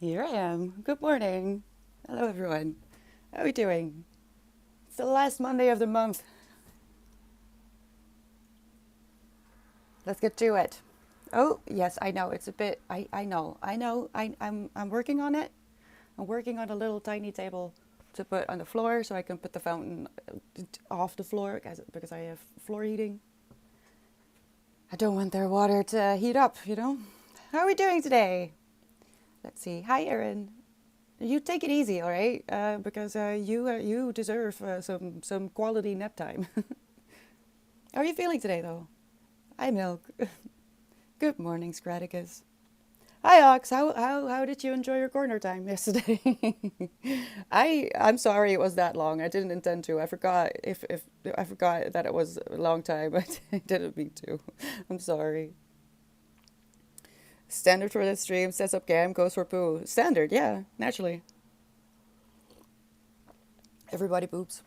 Here I am. Good morning. Hello, everyone. How are we doing? It's the last Monday of the month. Let's get to it. Oh, yes, I know. It's a bit. I know. I'm working on it. I'm working on a little tiny table to put on the floor so I can put the fountain off the floor because I have floor heating. I don't want their water to heat up. How are we doing today? Let's see. Hi, Erin. You take it easy, all right? Because you deserve some quality nap time. How are you feeling today, though? Hi, Milk. Good morning, Scraticus. Hi, Ox. How did you enjoy your corner time yesterday? I'm sorry it was that long. I didn't intend to. I forgot if I forgot that it was a long time. I didn't mean to. I'm sorry. Standard for the stream. Sets up cam. Goes for poo. Standard, yeah, naturally. Everybody poops.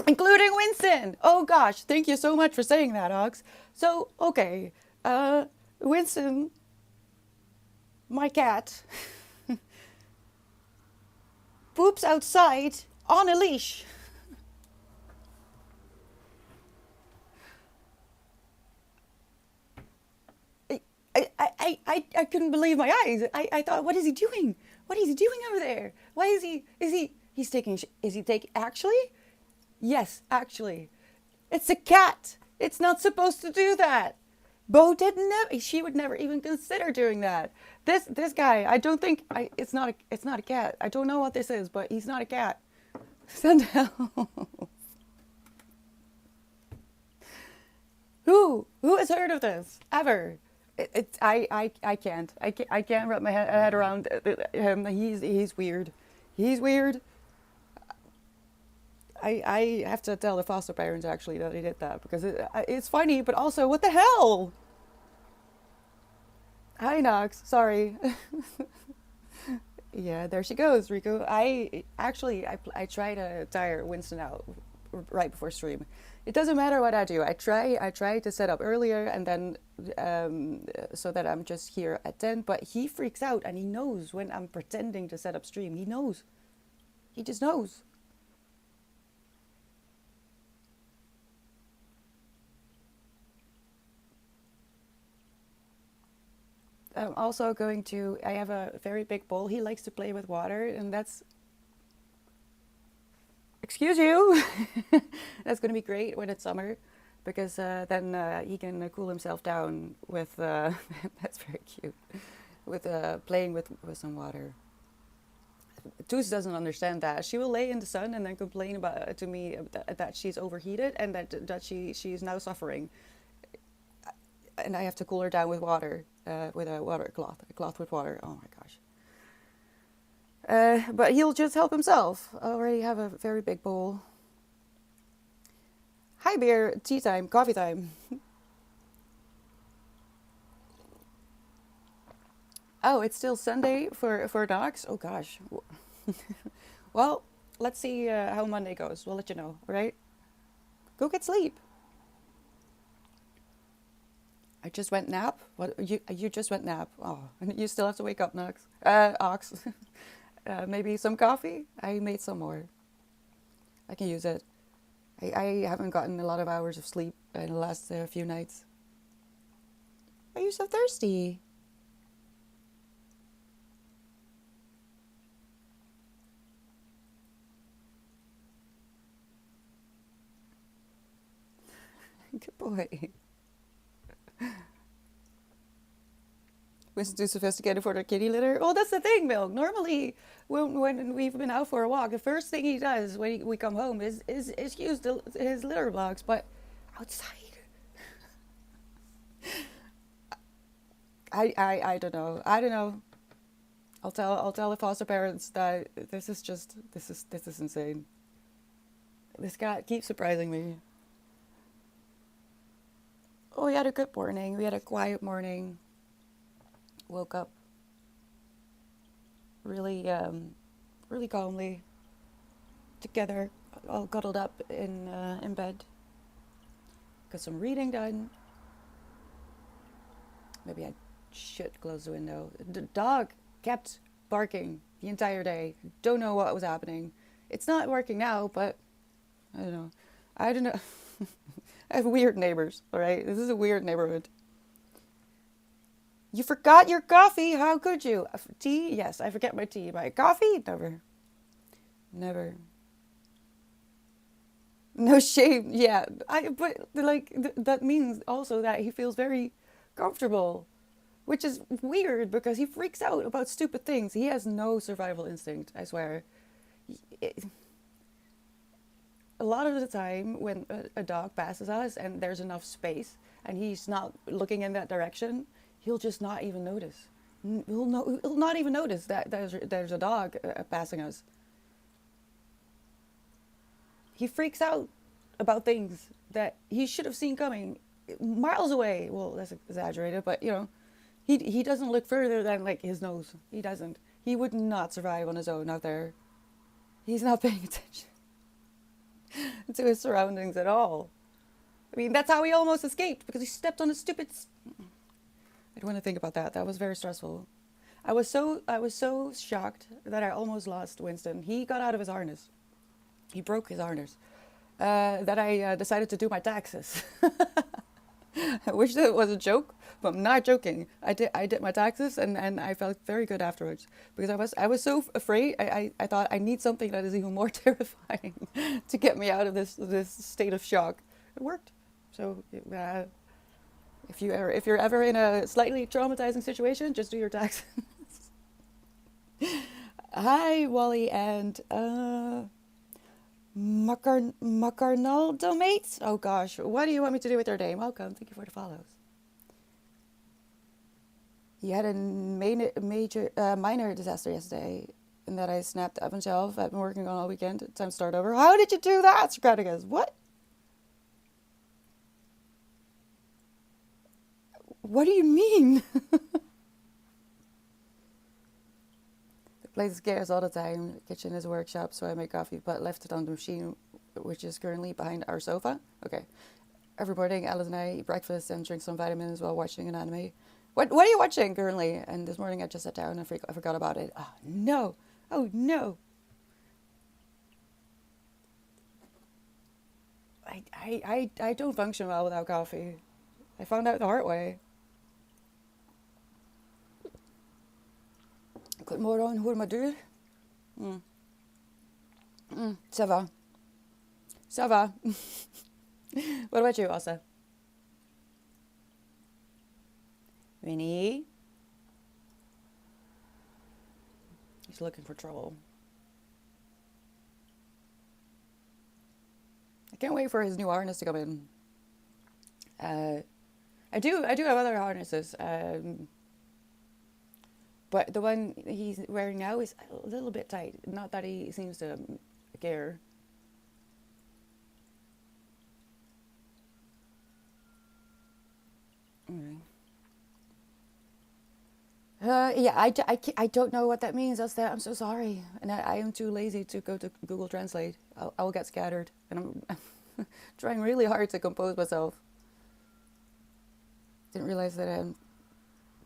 Including Winston. Oh gosh, thank you so much for saying that, Ox. So, okay, Winston, my cat, poops outside on a leash. I couldn't believe my eyes. I thought, what is he doing? What is he doing over there? Why he's taking, is he taking, actually? Yes, actually. It's a cat. It's not supposed to do that. Bo did never. She would never even consider doing that. This guy, I don't think. It's not a cat. I don't know what this is, but he's not a cat. Sandel. Who has heard of this ever? I can't wrap my head around him. He's weird. He's weird. I have to tell the foster parents actually that he did that because it's funny, but also what the hell? Hi Nox, sorry. Yeah, there she goes, Rico. I try to tire Winston out right before stream. It doesn't matter what I do. I try to set up earlier and then so that I'm just here at 10. But he freaks out and he knows when I'm pretending to set up stream. He knows. He just knows. I'm also going to. I have a very big bowl. He likes to play with water, and that's. Excuse you. That's going to be great when it's summer, because then he can cool himself down with. That's very cute. With playing with some water. Toos doesn't understand that. She will lay in the sun and then complain about to me that she's overheated and that she's now suffering, and I have to cool her down with water, with a water cloth, a cloth with water. Oh my gosh. But he'll just help himself. I already have a very big bowl. Hi, beer. Tea time. Coffee time. Oh, it's still Sunday for dogs. Oh gosh. Well, let's see how Monday goes. We'll let you know. All right. Go get sleep. I just went nap. What you just went nap? Oh, and you still have to wake up next. Ox. Maybe some coffee. I made some more. I can use it. I haven't gotten a lot of hours of sleep in the last few nights. Why are you so thirsty? Good boy. Was too sophisticated for their kitty litter. Well, that's the thing, Milk. Normally, when we've been out for a walk, the first thing he does when we come home is use his litter box. But outside, I don't know. I don't know. I'll tell the foster parents that this is insane. This cat keeps surprising me. Oh, we had a good morning. We had a quiet morning. Woke up really, really calmly together, all cuddled up in bed. Got some reading done. Maybe I should close the window. The dog kept barking the entire day. Don't know what was happening. It's not working now, but I don't know. I don't know. I have weird neighbors, all right? This is a weird neighborhood. You forgot your coffee? How could you? Tea? Yes, I forget my tea. My coffee? Never. Never. No shame. Yeah. But like that means also that he feels very comfortable, which is weird because he freaks out about stupid things. He has no survival instinct, I swear. It, a lot of the time when a dog passes us and there's enough space and he's not looking in that direction, he'll just not even notice. He'll not even notice that there's a dog passing us. He freaks out about things that he should have seen coming miles away. Well, that's exaggerated, but you know, he doesn't look further than like his nose. He doesn't. He would not survive on his own out there. He's not paying attention to his surroundings at all. I mean, that's how he almost escaped, because he stepped on a stupid... I don't want to think about that. That was very stressful. I was so shocked that I almost lost Winston. He got out of his harness. He broke his harness. That I decided to do my taxes. I wish that was a joke, but I'm not joking. I did my taxes and I felt very good afterwards, because I was so afraid. I thought I need something that is even more terrifying to get me out of this state of shock. It worked. So if you're ever in a slightly traumatizing situation, just do your taxes. Hi, Wally and Macarnaldo mates? Oh gosh, what do you want me to do with your name? Welcome, thank you for the follows. You had a minor disaster yesterday, in that I snapped the oven shelf I've been working on all weekend. Time to start over. How did you do that, Socraticus? What? What do you mean? Plays gas all the time. Kitchen is a workshop, so I make coffee, but left it on the machine, which is currently behind our sofa. Okay. Every morning, Alice and I eat breakfast and drink some vitamins while watching an anime. What are you watching currently? And this morning I just sat down and I forgot about it. Oh no! Oh no! I don't function well without coffee. I found out the hard way. Goedemorgen, hoe maar duur? Ça va. Ça va. What about you, Asa? Winnie? He's looking for trouble. I can't wait for his new harness to come in. I do have other harnesses. But the one he's wearing now is a little bit tight. Not that he seems to care. Okay. Yeah, I don't know what that means. I'm so sorry. And I am too lazy to go to Google Translate. I'll get scattered. And I'm trying really hard to compose myself. Didn't realize that I'm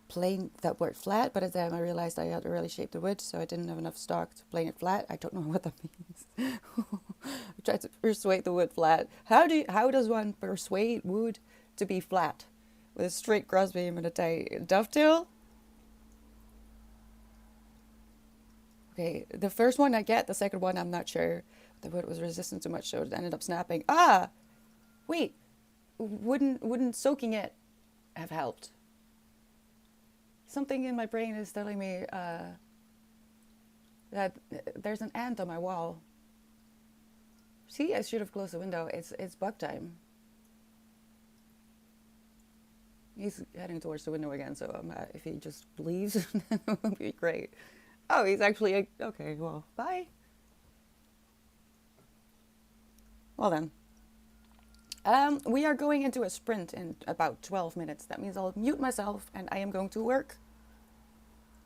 playing that word flat, but at the time I realized I had to really shape the wood, so I didn't have enough stock to plane it flat. I don't know what that means. I tried to persuade the wood flat. How does one persuade wood to be flat with a straight crossbeam and a tight dovetail? Okay, the first one I get, the second one I'm not sure. The wood was resistant too much, so it ended up snapping. Ah, wait, wouldn't soaking it have helped? Something in my brain is telling me that there's an ant on my wall. See, I should have closed the window. It's bug time. He's heading towards the window again, so if he just leaves, it would be great. Oh, he's actually... Okay, well, bye. Well then. We are going into a sprint in about 12 minutes. That means I'll mute myself and I am going to work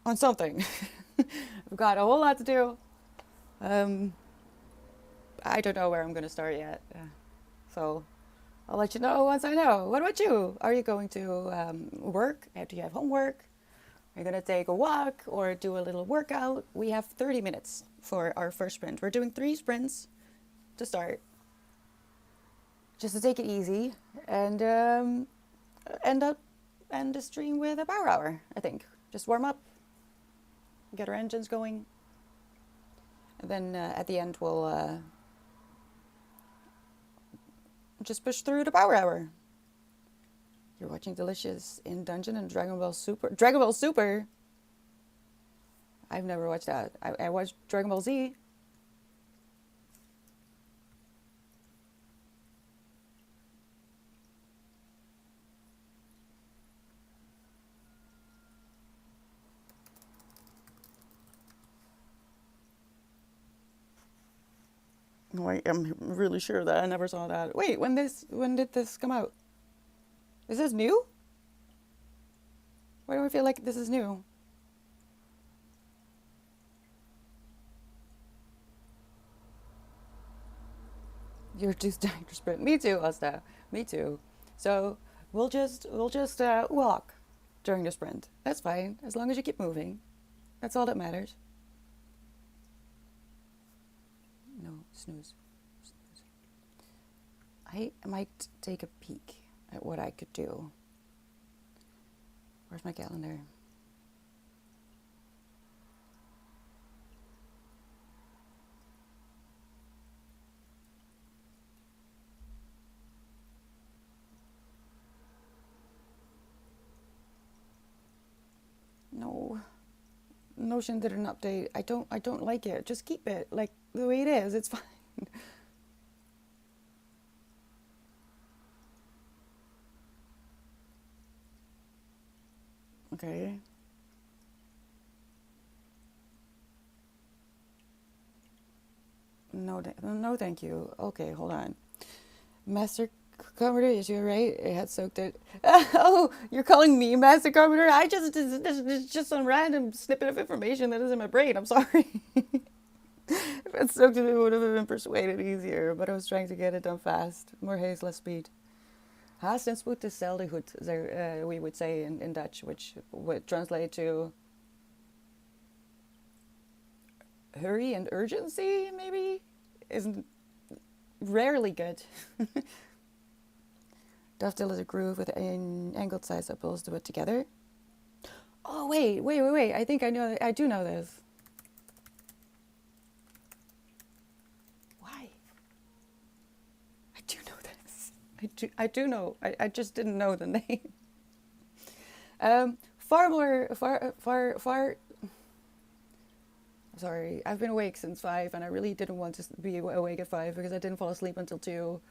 on something. I've got a whole lot to do. I don't know where I'm going to start yet. So I'll let you know once I know. What about you? Are you going to work? Do you have homework? We're going to take a walk or do a little workout. We have 30 minutes for our first sprint. We're doing 3 sprints to start, just to take it easy and end the stream with a power hour, I think. Just warm up, get our engines going, and then at the end we'll just push through the power hour. You're watching Delicious in Dungeon and Dragon Ball Super. Dragon Ball Super? I've never watched that. I watched Dragon Ball Z. No, I'm really sure that I never saw that. Wait, when did this come out? Is this new? Why do I feel like this is new? You're just dying to sprint. Me too, Asta. Me too. So we'll just walk during the sprint. That's fine, as long as you keep moving. That's all that matters. No, snooze. I might take a peek at what I could do. Where's my calendar? No. Notion did an update. I don't like it. Just keep it like the way it is. It's fine. Okay. No, thank you. Okay, hold on. Master Carpenter, is you right? It had soaked it. Oh, you're calling me Master Carpenter? It's just some random snippet of information that is in my brain. I'm sorry. If it soaked it, it would have been persuaded easier, but I was trying to get it done fast. More haste, less speed. Haast en spoed is zelden goed, we would say in Dutch, which would translate to hurry and urgency, maybe? Isn't rarely good. Dovetail is a groove with an angled sides that pulls the wood together. Oh, wait. I think I do know this. Why? I do know this. I do know. I just didn't know the name. Far. Sorry, I've been awake since 5, and I really didn't want to be awake at 5 because I didn't fall asleep until 2.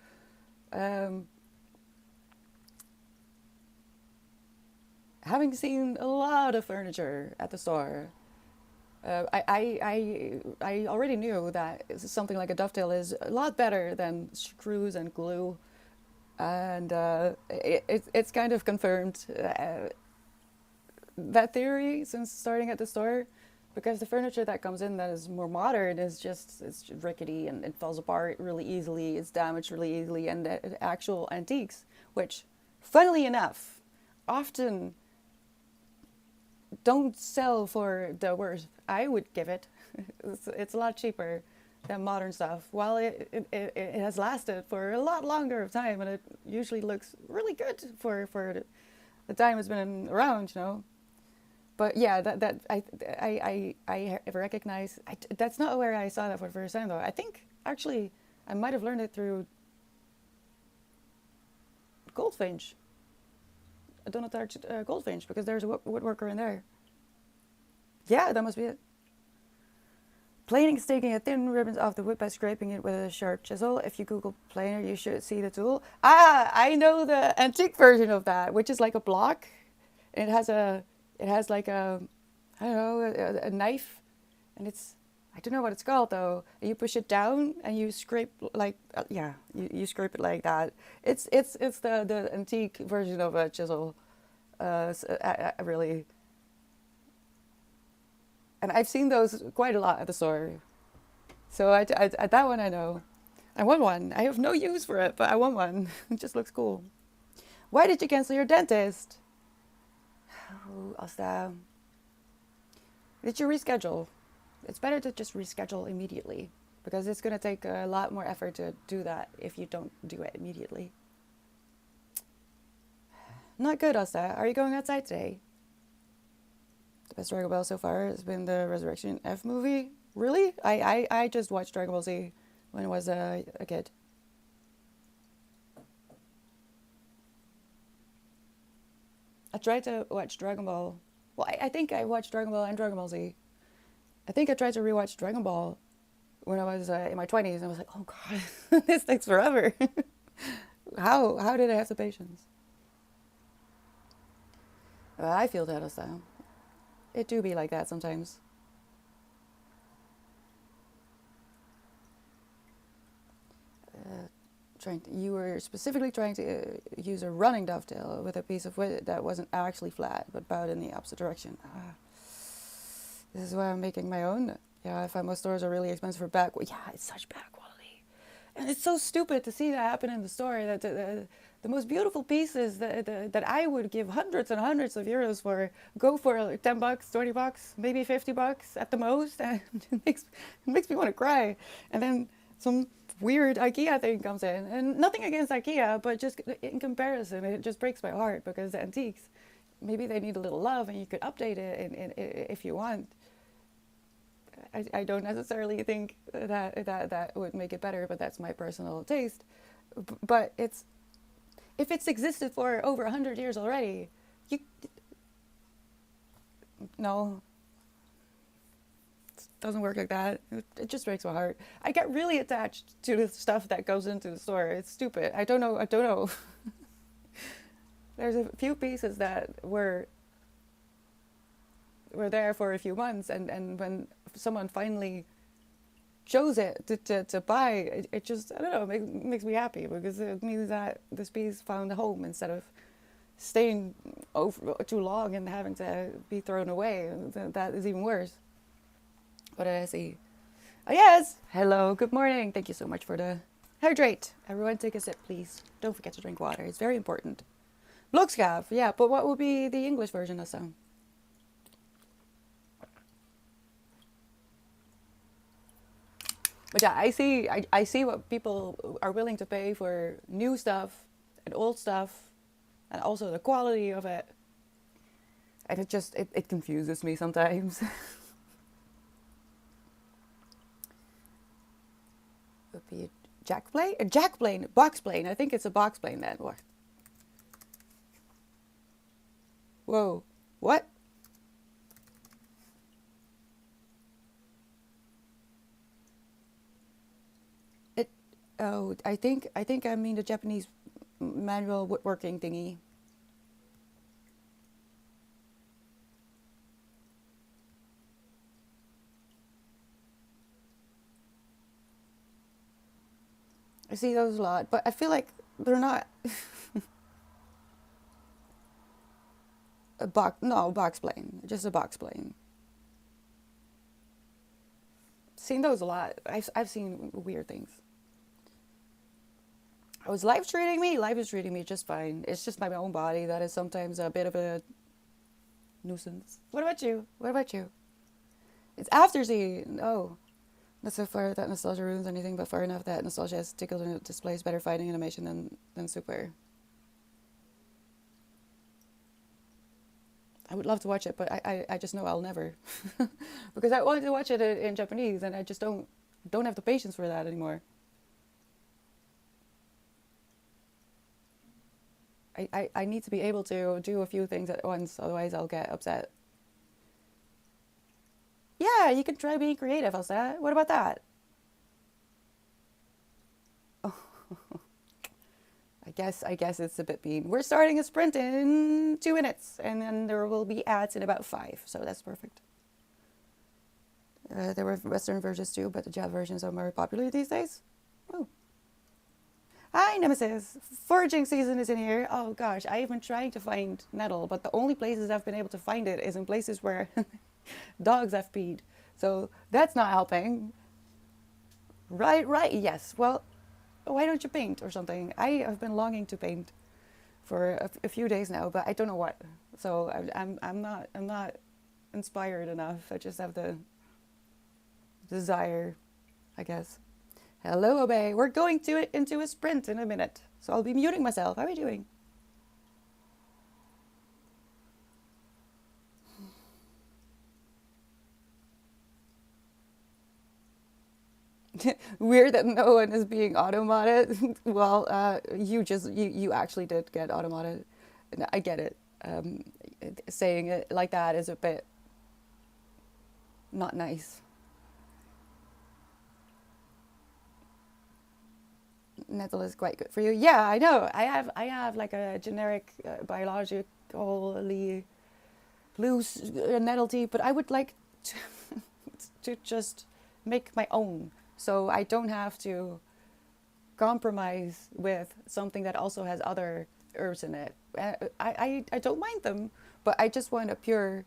Having seen a lot of furniture at the store, I already knew that something like a dovetail is a lot better than screws and glue, and it's kind of confirmed that theory since starting at the store. Because the furniture that comes in that is more modern is it's rickety and it falls apart really easily, it's damaged really easily, and the actual antiques, which, funnily enough, often don't sell for the worth I would give it. It's a lot cheaper than modern stuff, while it has lasted for a lot longer of time, and it usually looks really good for the time it's been around, you know. But yeah, that I recognize. That's not where I saw that for the first time, though. I think actually I might have learned it through Goldfinch. Donald Arch Goldfinch, because there's a woodworker in there. Yeah, that must be it. Planing is taking a thin ribbon off the wood by scraping it with a sharp chisel. If you Google planer, you should see the tool. Ah, I know the antique version of that, which is like a block. It has like a, I don't know, a knife, and I don't know what it's called though. And you push it down and you scrape like, you scrape it like that. It's the antique version of a chisel, I really. And I've seen those quite a lot at the store. So that one I know. I want one. I have no use for it, but I want one. It just looks cool. Why did you cancel your dentist? Oh, Asta. Did you reschedule? It's better to just reschedule immediately because it's going to take a lot more effort to do that if you don't do it immediately. Not good, Asta. Are you going outside today? The best Dragon Ball so far has been the Resurrection F movie. Really? I just watched Dragon Ball Z when I was a kid. I tried to watch Dragon Ball. Well, I think I watched Dragon Ball and Dragon Ball Z. I think I tried to rewatch Dragon Ball when I was in my 20s. And I was like, oh God, this takes forever. How did I have the patience? I feel that as well. It do be like that sometimes. You were specifically trying to use a running dovetail with a piece of wood that wasn't actually flat, but bowed in the opposite direction. This is why I'm making my own. Yeah, I find most stores are really expensive for back. Yeah, it's such bad quality. And it's so stupid to see that happen in the store, that the most beautiful pieces that I would give hundreds and hundreds of euros for go for like $10, $20, maybe $50 at the most. And it makes me want to cry. And then some weird IKEA thing comes in, and nothing against IKEA, but just in comparison, it just breaks my heart because the antiques, maybe they need a little love, and you could update it if you want. I don't necessarily think that would make it better, but that's my personal taste. But if it's existed for over 100 years already, no. Doesn't work like that. It just breaks my heart. I get really attached to the stuff that goes into the store. It's stupid. I don't know. There's a few pieces that were there for a few months, and when someone finally chose it to buy, it just, I don't know, makes me happy because it means that this piece found a home instead of staying over too long and having to be thrown away. That is even worse. What did I see? Oh, yes. Hello. Good morning. Thank you so much for the hydrate. Everyone take a sip, please. Don't forget to drink water. It's very important. Blokskav. Yeah, but what would be the English version of song? But yeah, I see what people are willing to pay for new stuff and old stuff and also the quality of it. And it confuses me sometimes. Would be a jack plane? A jack plane, box plane. I think it's a box plane then. What? Whoa. What? Oh, I think I mean the Japanese manual woodworking thingy. I see those a lot, but I feel like they're not box plane, just a box plane. Seen those a lot. I've seen weird things. Oh, is life treating me? Life is treating me just fine. It's just my own body that is sometimes a bit of a nuisance. What about you? What about you? It's after Z. Oh, not so far that nostalgia ruins anything, but far enough that nostalgia has tickled and it displays better fighting animation than Super. I would love to watch it, but I just know I'll never. Because I wanted to watch it in Japanese, and I just don't have the patience for that anymore. I need to be able to do a few things at once, otherwise I'll get upset. Yeah, you can try being creative, Elsa. What about that? Oh, I guess it's a bit mean. We're starting a sprint in 2 minutes, and then there will be ads in about 5, so that's perfect. There were Western versions too, but the Java versions are more popular these days. Oh. Hi, Nemesis. Foraging season is in here. Oh gosh, I've been trying to find nettle, but the only places I've been able to find it is in places where dogs have peed. So that's not helping. Right, yes. Well, why don't you paint or something? I have been longing to paint for a few days now, but I don't know what. So I'm not inspired enough. I just have the desire, I guess. Hello, Obey. We're going to it into a sprint in a minute. So I'll be muting myself. How are you doing? Weird that no one is being automated. Well, you actually did get automated. I get it. Saying it like that is a bit not nice. Nettle is quite good for you. Yeah, I know. I have like a generic biologically loose nettle tea, but I would like to, to just make my own, so I don't have to compromise with something that also has other herbs in it. I don't mind them, but I just want a pure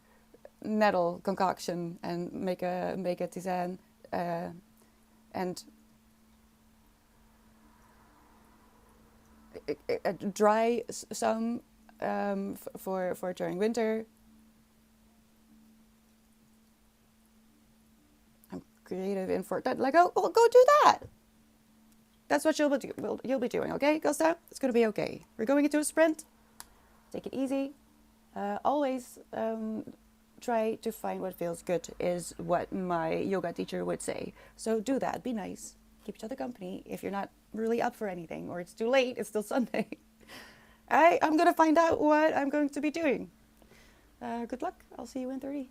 nettle concoction and make a tisane, and dry some for during winter. I'm creative in for that. Like, oh, well, go do that. That's what you'll be doing, okay, Gustav? It's gonna be okay. We're going into a sprint. Take it easy. Always try to find what feels good is what my yoga teacher would say. So do that. Be nice. Keep each other company. If you're not really up for anything or it's too late, it's still Sunday. I'm gonna find out what I'm going to be doing. Good luck. I'll see you in 30.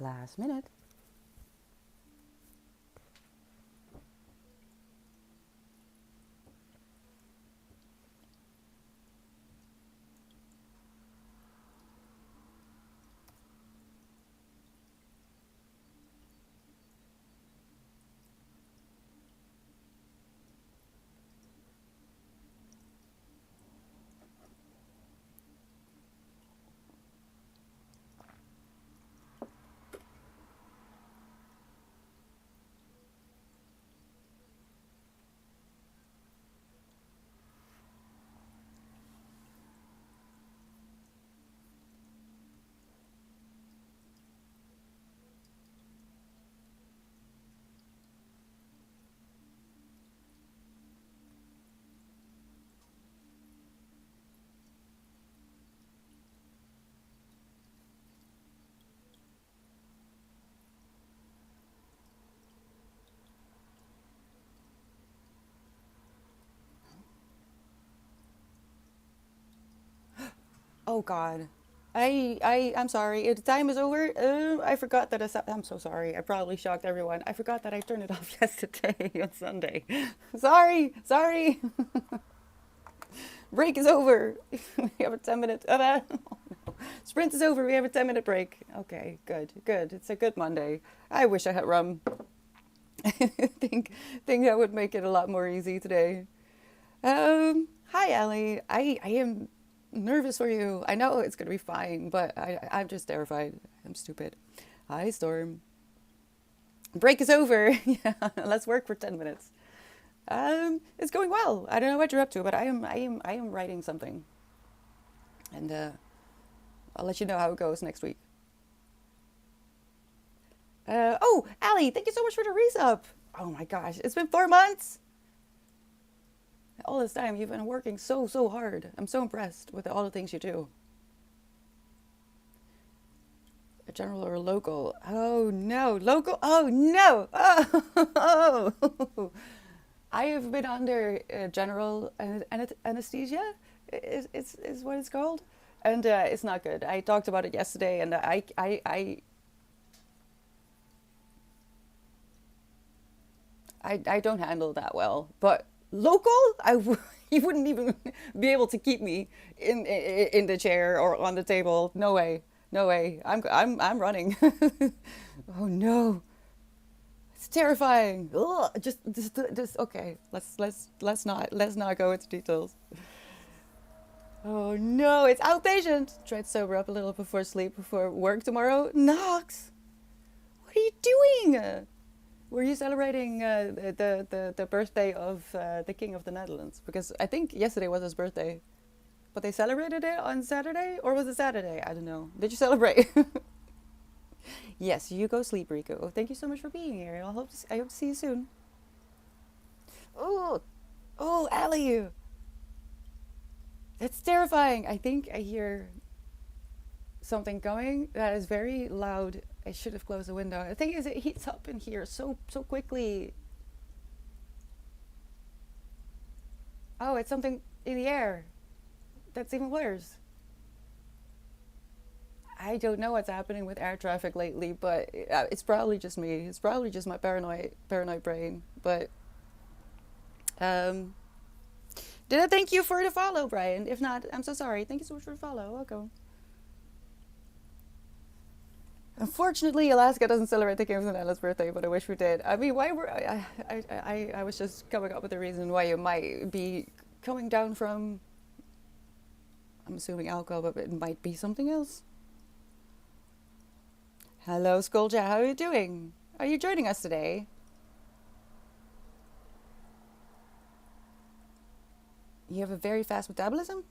Last minute. Oh God. I'm sorry. The time is over. I forgot that I'm so sorry. I probably shocked everyone. I forgot that I turned it off yesterday on Sunday. Sorry. Break is over. We have a 10-minute. Oh, no. Sprint is over. We have a 10-minute break. Okay, good. It's a good Monday. I wish I had rum. I think that would make it a lot more easy today. Hi, Ellie. I am nervous for you. I know it's gonna be fine, but I'm just terrified. I'm stupid. Hi, Storm. Break is over. Yeah, let's work for 10 minutes. It's going well. I don't know what you're up to, but I am writing something, and I'll let you know how it goes next week. Oh, Allie, thank you so much for the resub. Oh my gosh, it's been 4 months. All this time you've been working so hard. I'm so impressed with all the things you do. A general or a local? Oh no, local? Oh no! Oh, I have been under general anesthesia. Is what it's called, and it's not good. I talked about it yesterday, and I don't handle that well. But local, you wouldn't even be able to keep me in the chair or on the table. No way, no way. I'm running. Oh no, it's terrifying. Ugh, just okay. Let's not go into details. Oh no, it's outpatient. Try to sober up a little before sleep, before work tomorrow. Knox, what are you doing? Were you celebrating the birthday of the King of the Netherlands? Because I think yesterday was his birthday, but they celebrated it on Saturday, or was it Saturday? I don't know. Did you celebrate? Yes, you go sleep, Rico. Thank you so much for being here. I hope to see you soon. Oh, oh, Allie, that's terrifying. I think I hear something going that is very loud. I should have closed the window. The thing is, it heats up in here so quickly. Oh, it's something in the air. That's even worse. I don't know what's happening with air traffic lately, but it's probably just me. It's probably just my paranoid brain. But um, did I thank you for the follow, Brian? If not, I'm so sorry. Thank you so much for the follow. Welcome. Unfortunately, Alaska doesn't celebrate the King of the Netherlands' birthday, but I wish we did. I mean, why were I was just coming up with a reason why you might be coming down from. I'm assuming alcohol, but it might be something else. Hello, Skolja. How are you doing? Are you joining us today? You have a very fast metabolism?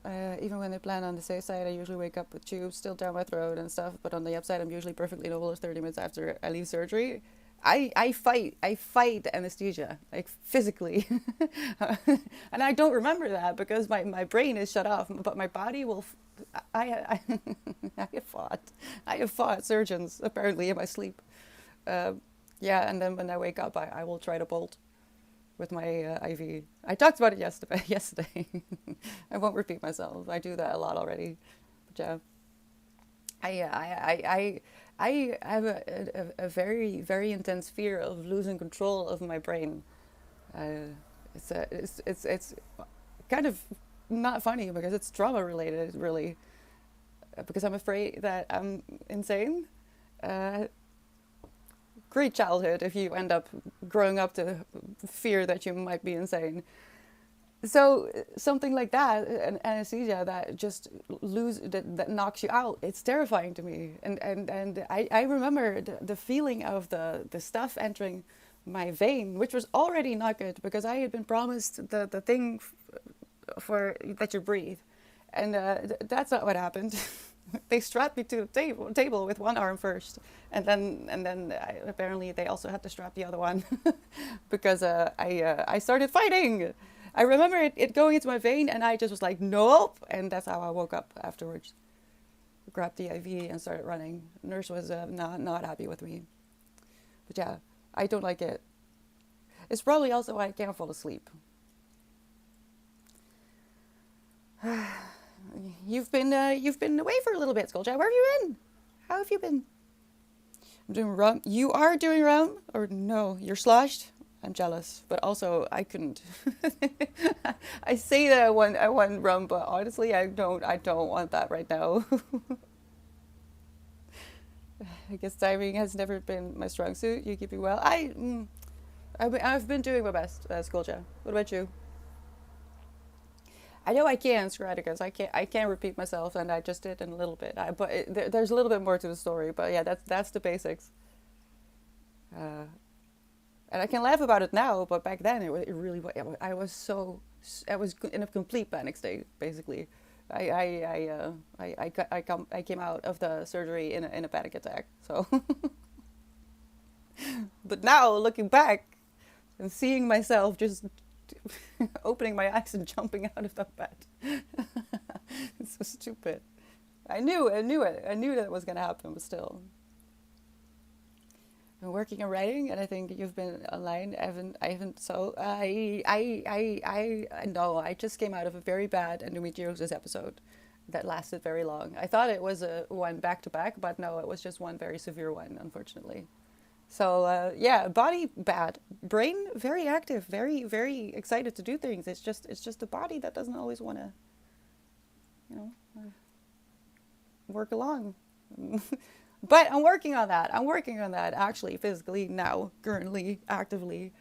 Even when I plan on the safe side, I usually wake up with tubes still down my throat and stuff. But on the upside, I'm usually perfectly normal 30 minutes after I leave surgery. I fight the anesthesia, like physically. And I don't remember that because my brain is shut off, but my body will. I, I, I have fought surgeons apparently in my sleep. Uh, yeah, and then when I wake up, I will try to bolt with my IV. I talked about it yesterday. Yesterday, I won't repeat myself. I do that a lot already. But yeah, I I have a very, very intense fear of losing control of my brain. Uh, it's kind of not funny because it's trauma related, really. Because I'm afraid that I'm insane. Uh, Great childhood if you end up growing up to fear that you might be insane. So something like that, an anesthesia that just that knocks you out. It's terrifying to me, and I remember the feeling of the stuff entering my vein, which was already not good because I had been promised the thing for that you breathe, and that's not what happened. They strapped me to the table with one arm first, and then apparently they also had to strap the other one because I started fighting. I remember it going into my vein, and I just was like, nope, and that's how I woke up afterwards. Grabbed the IV and started running. Nurse was not happy with me, but yeah, I don't like it. It's probably also why I can't fall asleep. You've been away for a little bit, Skulljack. Where have you been? How have you been? I'm doing rum. You are doing rum, or no? You're sloshed. I'm jealous, but also I couldn't. I say that I want rum, but honestly, I don't want that right now. I guess timing has never been my strong suit. You keep me well. I've been doing my best, Skulljack. What about you? I know I can, Scraticus. I can't repeat myself, and I just did in a little bit. There's a little bit more to the story, but yeah, that's the basics. Uh, and I can laugh about it now, but back then it really I was in a complete panic state, basically. I came out of the surgery in a panic attack. So, but now looking back and seeing myself just opening my eyes and jumping out of the bed. It's so stupid. I knew it. I knew that it was gonna happen, but still. I've been working and writing, and I think you've been online. I haven't. So I know. I just came out of a very bad endometriosis episode that lasted very long. I thought it was a one back to back, but no, it was just one very severe one, unfortunately. So yeah, body bad, brain very active, very very excited to do things. It's just the body that doesn't always want to, you know, work along. But I'm working on that. I'm working on that actually physically now, currently, actively,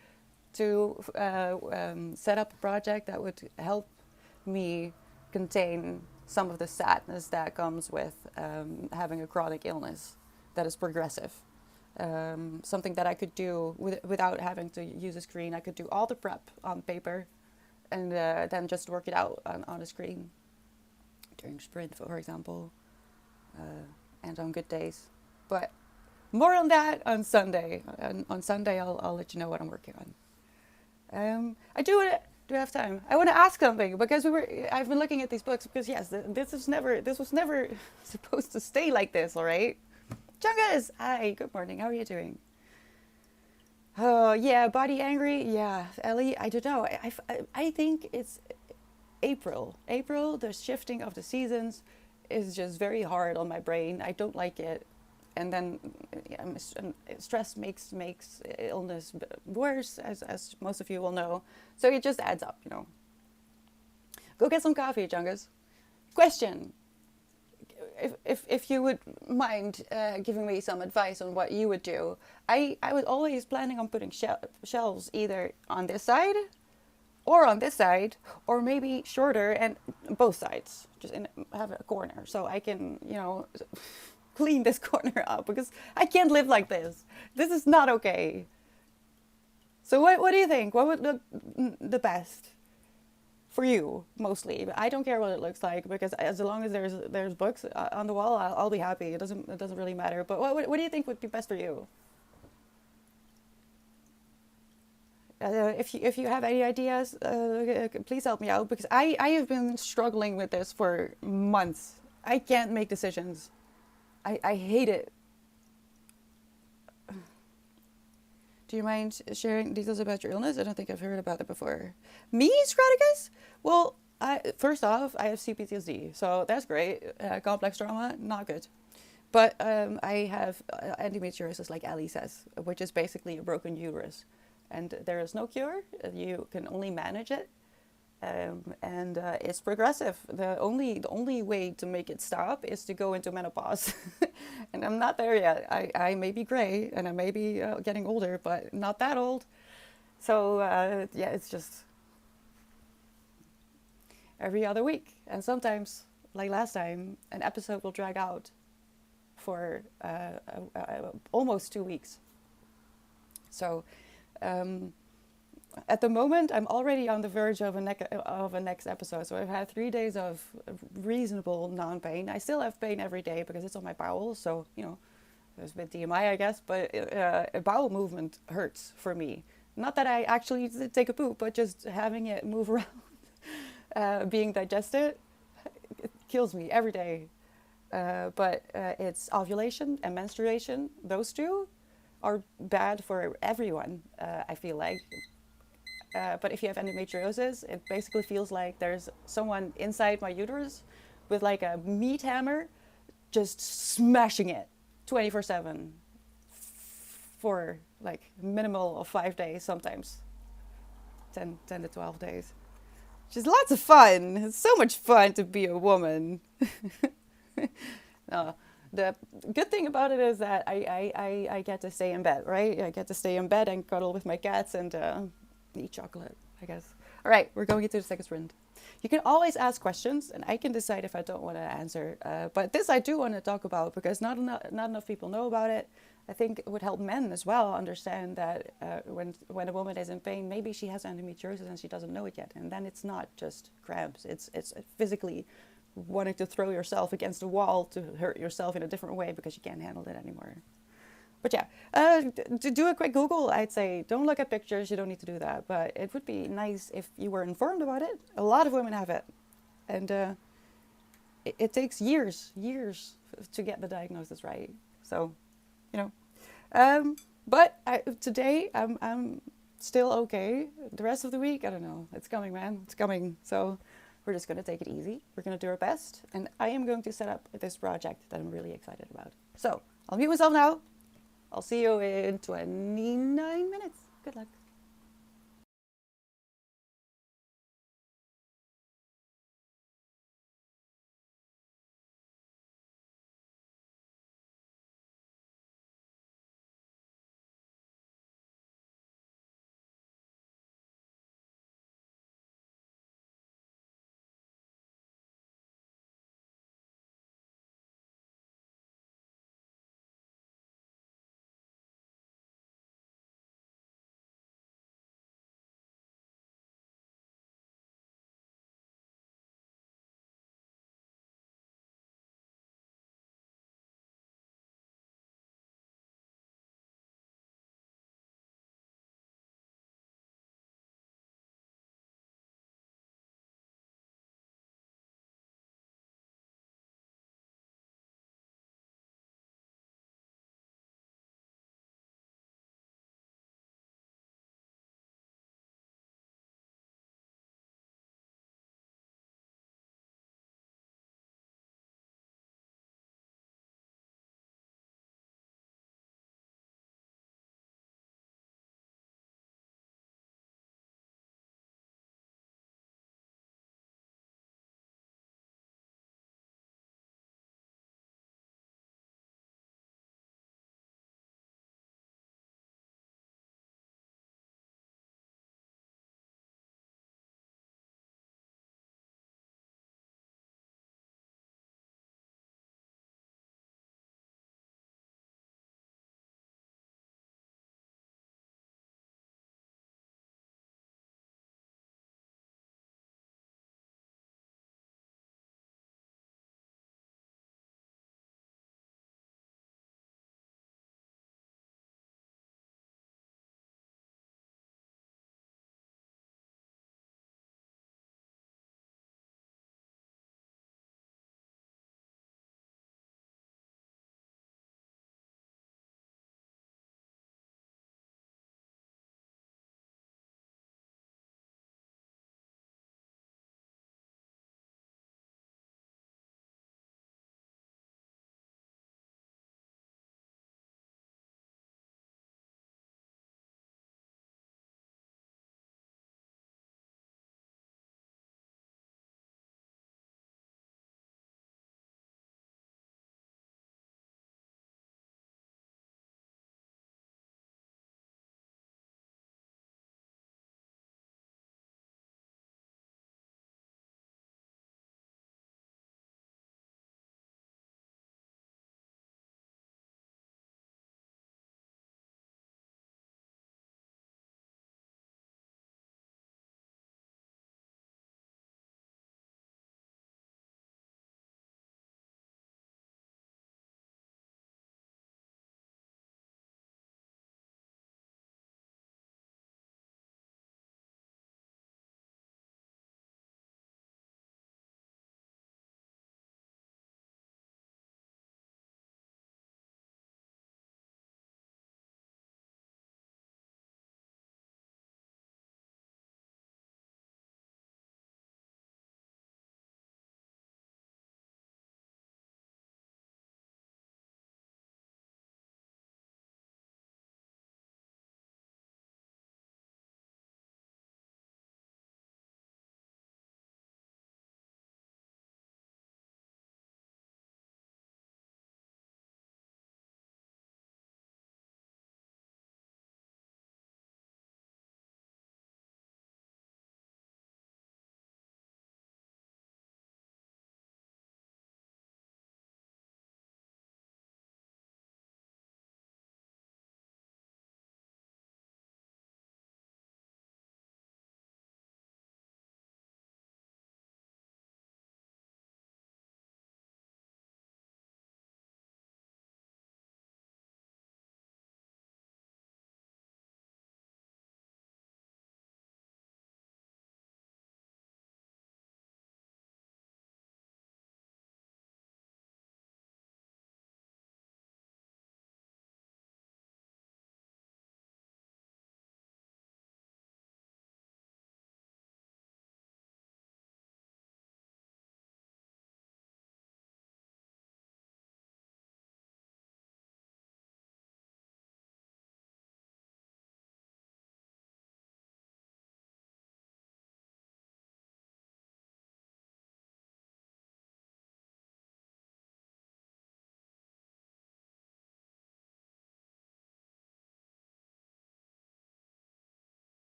to set up a project that would help me contain some of the sadness that comes with having a chronic illness that is progressive. Something that I could do without having to use a screen. I could do all the prep on paper and then just work it out on a screen during sprint, for example, and on good days. But more on that on Sunday. On Sunday, I'll let you know what I'm working on. I do have time. I want to ask something because I've been looking at these books because yes, this was never supposed to stay like this. All right. Chungus! Hi, good morning. How are you doing? Oh, yeah, body angry. Yeah, Ellie, I don't know. I think it's April. April, the shifting of the seasons is just very hard on my brain. I don't like it. And then yeah, stress makes illness worse, as most of you will know. So it just adds up, you know. Go get some coffee, Chungus. Question. If you would mind giving me some advice on what you would do. I was always planning on putting shelves either on this side or on this side, or maybe shorter and both sides. Just have a corner so I can, you know, clean this corner up because I can't live like this. This is not okay. So what do you think? What would look the best? For you, mostly. I don't care what it looks like because as long as there's books on the wall, I'll be happy. It doesn't really matter. But what do you think would be best for you? If you have any ideas, please help me out because I have been struggling with this for months. I can't make decisions. I hate it. Do you mind sharing details about your illness? I don't think I've heard about it before. Me, Scraticus? Well, first off, I have CPTSD, so that's great. Complex trauma, not good. But I have endometriosis, like Ali says, which is basically a broken uterus, and there is no cure. You can only manage it, and it's progressive. The only way to make it stop is to go into menopause, and I'm not there yet. I may be gray and I may be getting older, but not that old. So yeah, it's just every other week, and sometimes, like last time, an episode will drag out for almost 2 weeks. So um, at the moment, I'm already on the verge of a next episode. So I've had 3 days of reasonable non-pain. I still have pain every day because it's on my bowels. So there's a bit DMI, I guess, but a bowel movement hurts for me. Not that I actually take a poop, but just having it move around, being digested, it kills me every day. But it's ovulation and menstruation. Those two are bad for everyone, I feel like. But if you have endometriosis, it basically feels like there's someone inside my uterus with like a meat hammer just smashing it 24/7 for like minimal of 5 days, sometimes 10 to 12 days. Which is lots of fun. It's so much fun to be a woman. No, the good thing about it is that I get to stay in bed, right? I get to stay in bed and cuddle with my cats and eat chocolate, I guess. All right, we're going into the second sprint. You can always ask questions, and I can decide if I don't want to answer. But this I do want to talk about because not enough people know about it. I think it would help men as well understand that when a woman is in pain, maybe she has endometriosis and she doesn't know it yet. And then it's not just cramps. It's physically wanting to throw yourself against a wall to hurt yourself in a different way because you can't handle it anymore. But yeah, to do a quick Google, I'd say don't look at pictures. You don't need to do that. But it would be nice if you were informed about it. A lot of women have it. And it takes years to get the diagnosis right. So, you know. But today, I'm still okay. The rest of the week, I don't know. It's coming, man. It's coming. So we're just going to take it easy. We're going to do our best. And I am going to set up this project that I'm really excited about. So I'll mute myself now. I'll see you in 29 minutes. Good luck.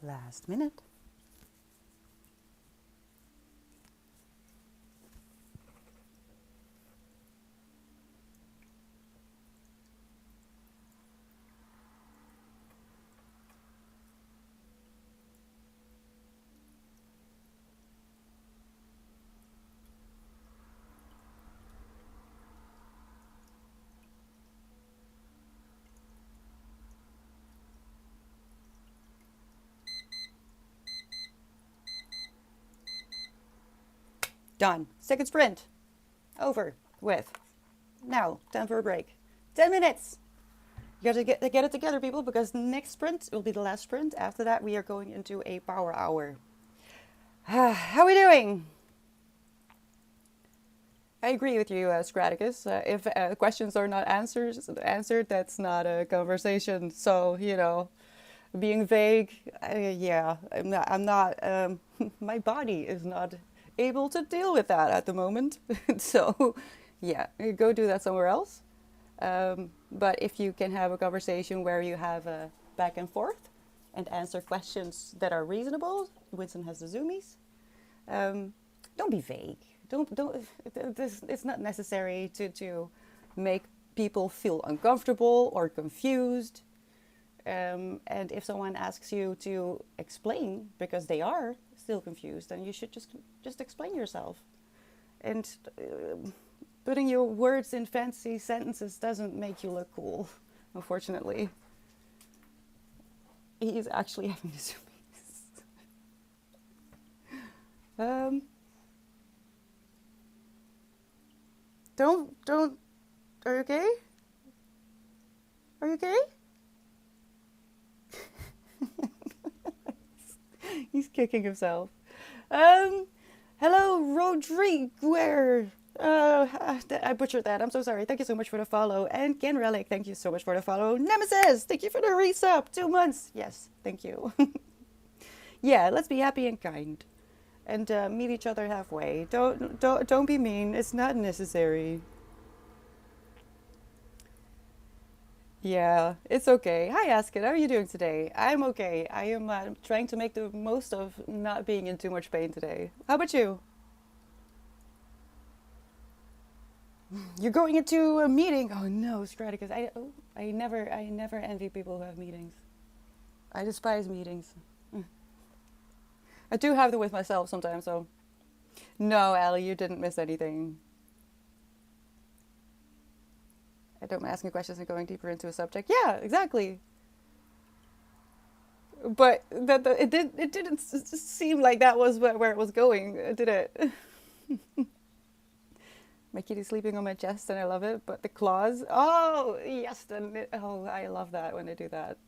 Last minute. Done. Second sprint. Over with. Now, time for a break. 10 minutes. You got to get it together, people, because the next sprint will be the last sprint. After that, we are going into a power hour. How are we doing? I agree with you, Scraticus. If questions are not answered, that's not a conversation. So, being vague, yeah, I'm not my body is not able to deal with that at the moment. So, yeah, go do that somewhere else. But if you can have a conversation where you have a back and forth and answer questions that are reasonable, Winston has the zoomies. Don't be vague. Don't. It's not necessary to make people feel uncomfortable or confused. And if someone asks you to explain because they are still confused, then you should just explain yourself. And putting your words in fancy sentences doesn't make you look cool, unfortunately. He is actually having the zoomies. Don't. Are you okay? Are you okay? He's kicking himself. Hello, Rodrigo. I butchered that. I'm so sorry. Thank you so much for the follow. And Ken Relic, thank you so much for the follow. Nemesis, thank you for the resub. 2 months. Yes, thank you. Yeah, let's be happy and kind. And meet each other halfway. Don't be mean. It's not necessary. Yeah, it's okay. Hi, Askin. How are you doing today? I'm okay. I am trying to make the most of not being in too much pain today. How about you? You're going into a meeting. Oh no, Straticus. I never envy people who have meetings. I despise meetings. I do have them with myself sometimes, so. No, Allie, you didn't miss anything. I don't mind asking questions and going deeper into a subject. Yeah, exactly. But it didn't seem like that was where it was going, did it? My kitty's sleeping on my chest and I love it, but the claws, oh, yes, I love that when they do that.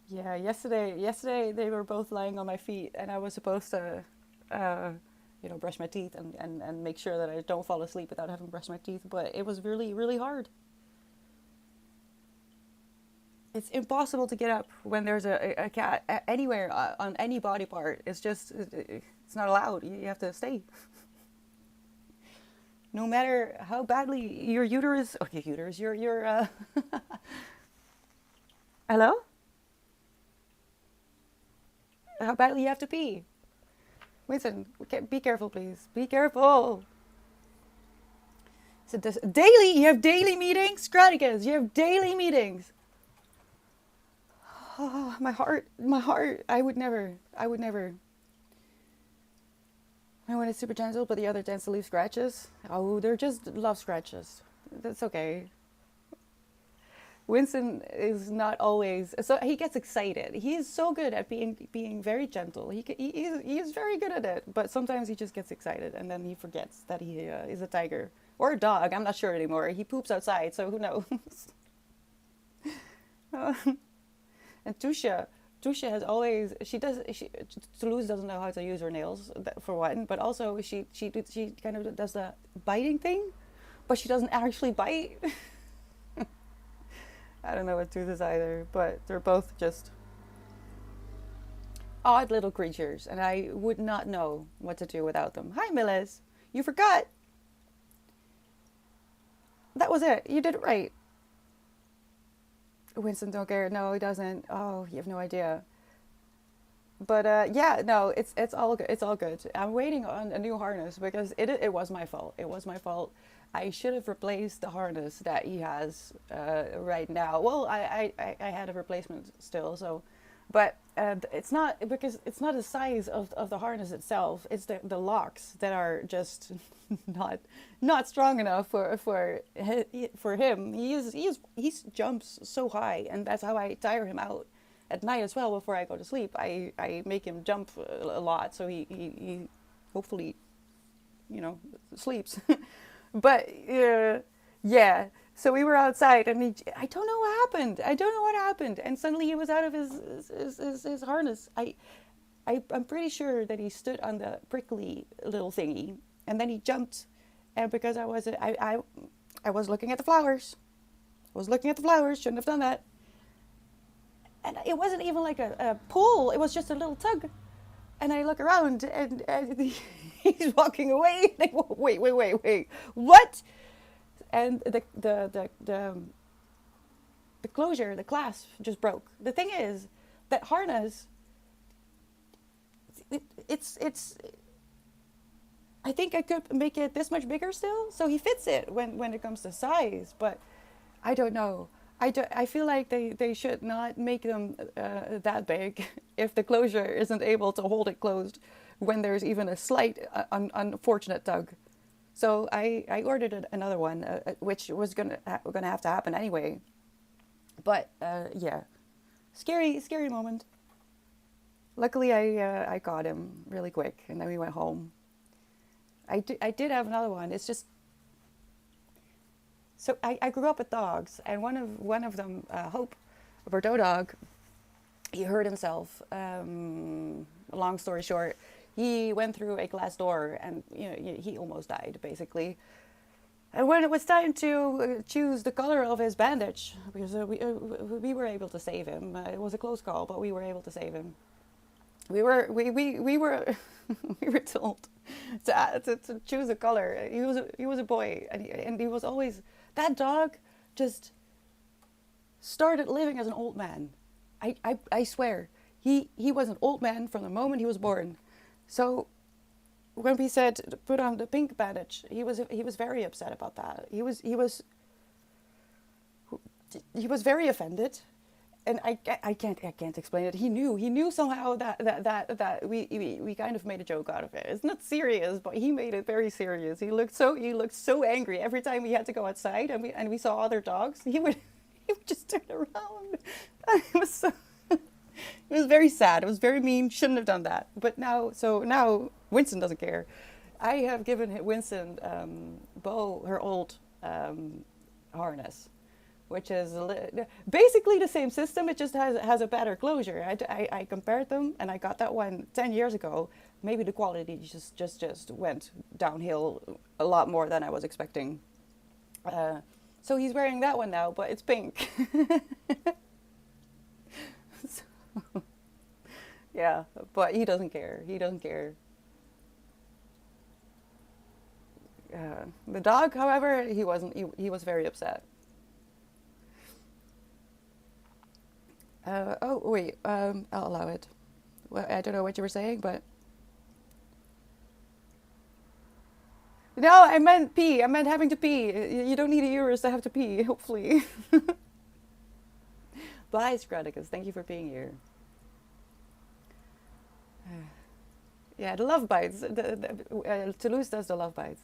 Yeah, yesterday they were both lying on my feet and I was supposed to, brush my teeth and make sure that I don't fall asleep without having brushed my teeth, but it was really, really hard. It's impossible to get up when there's a cat anywhere on any body part. It's not allowed. You have to stay. No matter how badly your uterus, your hello? How badly you have to pee. Winston, be careful, please. Be careful. So daily, you have daily meetings? Scraticus, you have daily meetings. Oh, my heart. I would never. My one is super gentle, but the other tends to leave scratches. Oh, they're just love scratches. That's okay. Winston is not always, so he gets excited. He is so good at being very gentle. He is very good at it, but sometimes he just gets excited and then he forgets that he is a tiger or a dog. I'm not sure anymore. He poops outside, so who knows? And Tusha has always Toulouse doesn't know how to use her nails for one, but also she kind of does the biting thing, but she doesn't actually bite. I don't know what Tooth is either, but they're both just odd little creatures, and I would not know what to do without them. Hi, Millis. You forgot. That was it. You did it right. Winston don't care. No, he doesn't. Oh, you have no idea. But yeah, no, it's all good. It's all good. I'm waiting on a new harness because it was my fault. It was my fault. I should have replaced the harness that he has right now. Well, I had a replacement still, so, but it's not because it's not the size of the harness itself. It's the locks that are just not not strong enough for him. He jumps so high, and that's how I tire him out at night as well. Before I go to sleep, I make him jump a lot, so he hopefully, you know, sleeps. But yeah, so we were outside, and I don't know what happened. I don't know what happened, and suddenly he was out of his harness. I'm pretty sure that he stood on the prickly little thingy, and then he jumped, and because I was looking at the flowers, shouldn't have done that, and it wasn't even like a pull. It was just a little tug, and I look around, and he's walking away. Like, wait, what? And the closure, the clasp just broke. The thing is, that harness, it's. I think I could make it this much bigger still, so he fits it when it comes to size. But I don't know. I feel like they should not make them that big if the closure isn't able to hold it closed when there's even a slight unfortunate tug. So I ordered another one, which was gonna have to happen anyway. But yeah, scary moment. Luckily, I caught him really quick, and then we went home. I did have another one. It's just so I grew up with dogs, and one of them, Hope, a Bordeaux dog, he hurt himself. Long story short, he went through a glass door, and he almost died basically. And when it was time to choose the color of his bandage, because we were able to save him, it was a close call, but we were able to save him. We were we were we were told to choose a color. He was a boy, and he was always, that dog just started living as an old man. I swear, he was an old man from the moment he was born. So when we said put on the pink bandage, he was very upset about that. He was very offended, and I can't explain it. He knew somehow that we kind of made a joke out of it. It's not serious, but he made it very serious. He looked so angry every time we had to go outside, and we saw other dogs. He would just turn around. It was so. It was very sad. It was very mean. Shouldn't have done that. But now Winston doesn't care. I have given Winston Bo her old harness, which is basically the same system. It just has a better closure. I compared them, and I got that one 10 years ago. Maybe the quality just went downhill a lot more than I was expecting. So he's wearing that one now, but it's pink. So, yeah, but he doesn't care. He doesn't care. The dog, however, he wasn't. He was very upset. Oh wait, I'll allow it. Well, I don't know what you were saying, but no, I meant pee. I meant having to pee. You don't need a uterus to have to pee. Hopefully. Bye, Scradicus. Thank you for being here. Yeah, the love bites. Toulouse does the love bites.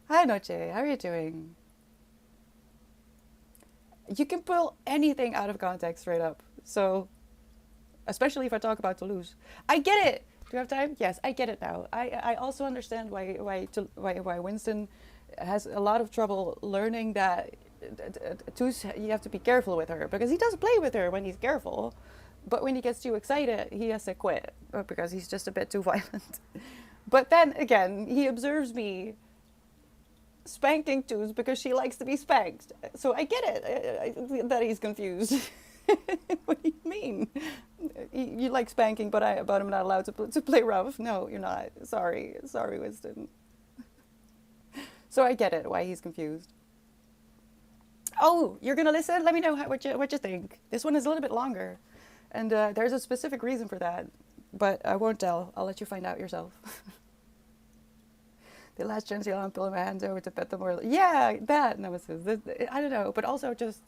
Hi, Noche. How are you doing? You can pull anything out of context straight up. So, especially if I talk about Toulouse. I get it. Do you have time? Yes, I get it now. I also understand why Winston has a lot of trouble learning that you have to be careful with her, because he does play with her when he's careful, but when he gets too excited, he has to quit because he's just a bit too violent. But then again, he observes me spanking Toos because she likes to be spanked. So I get it that he's confused. What do you mean? You like spanking, but I'm not allowed to play rough. No, you're not. Sorry, Winston. So I get it why he's confused. Oh, you're gonna listen? Let me know what you think. This one is a little bit longer, and there's a specific reason for that, but I won't tell. I'll let you find out yourself. The last gently I'm pulling my hands over to pet them more. Yeah, that nemesis. I don't know, but also just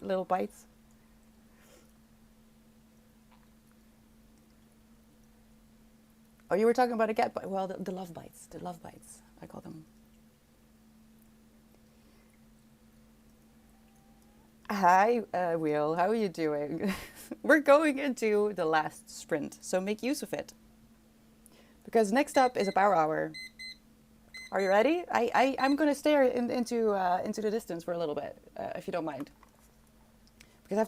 little bites. Oh, you were talking about a cat bite. Well, the love bites. The love bites. I call them. Hi, Will. How are you doing? We're going into the last sprint, so make use of it. Because next up is a power hour. Are you ready? I'm going to stare into the distance for a little bit, if you don't mind. Because I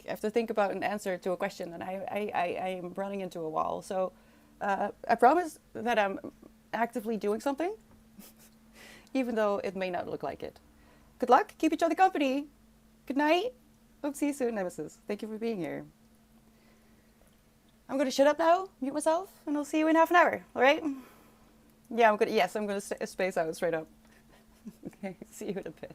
have to think about an answer to a question, and I'm running into a wall. So I promise that I'm actively doing something, even though it may not look like it. Good luck. Keep each other company. Good night. Hope to see you soon, Nemesis. Thank you for being here. I'm gonna shut up now, mute myself, and I'll see you in half an hour. All right? Yeah, I'm gonna. Yes, I'm gonna space out straight up. Okay. See you in a bit.